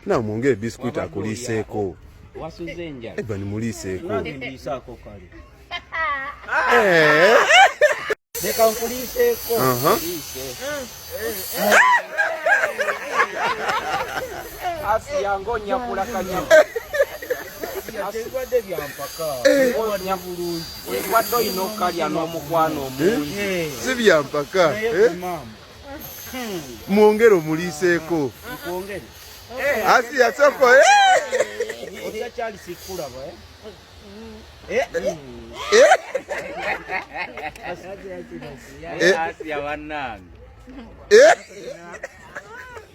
Na mwongere biskuiti akuliseeko. Wasuze njala. Eba nimuliseeko. Ndisaako kale. Leka nkuliseeko. Asiya ngonya kulakanya. Asigwadde byampaka. Ngonya bulungi. Waddo ino kalya n'omukwano omungi. Si byampaka. Mwongere omuliseeko. Nkwongere. Asiya soko Oja chali sikula bwe. Asiya wanange.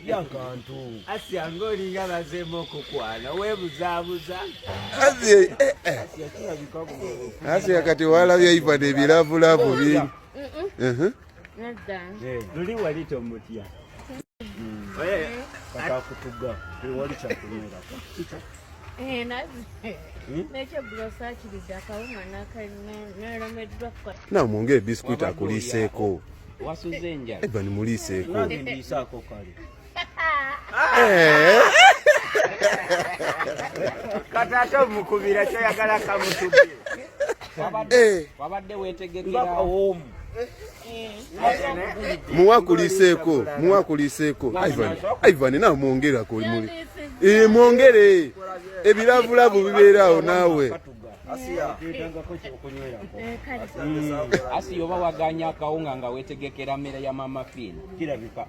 Yankantu. Asiya ngolinga bazemo okukwana webuzabuza. Asiya kati walabye Ivan ebiravulavu bingi. Luli walito mutya. Kata kutuga. Wali chakulira. Na mwongere biskuiti akuliseeko. Wasuze njala. Eba nimuliseeko. Ndisaako kale. Katato mukubira kyo yagala kamutubbe. Wabadde wetegekera omu. Muwakuliseeko. Ivan na mwongere akolimuli. Mwongere. Ebiravulavu bibeerawo naawe. Asiya oba waganya akawunga nga wetegekera mmere ya mama Fina. Kirabika.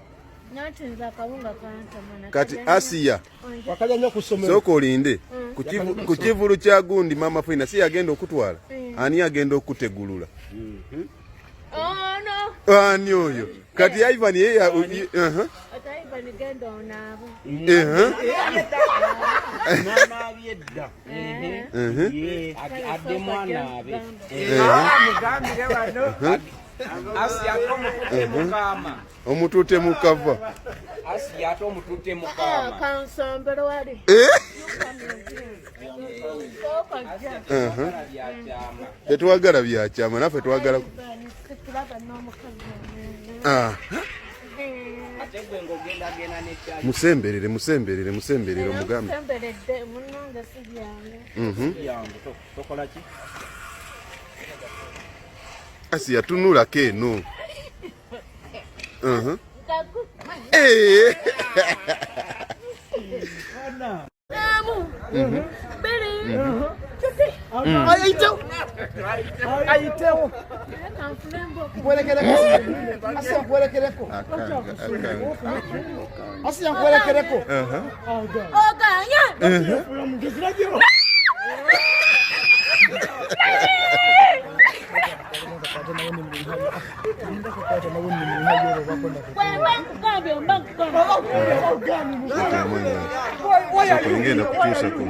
Kati Asiya soko olinde ku kivulu kya gundi mama Fina si yagenda okutwala ani agenda okutegulula ani oyo kati Ivan adde mwana abe. Mugambire wano. Asiya omutute mukama. Omutute mukava. Asiya omutute mukama. Kansombero wali. Tetwagala byakyama naffe twagala. Musemberere omugambe. Asiya tunulako eno. Ngenda kutuusa ku.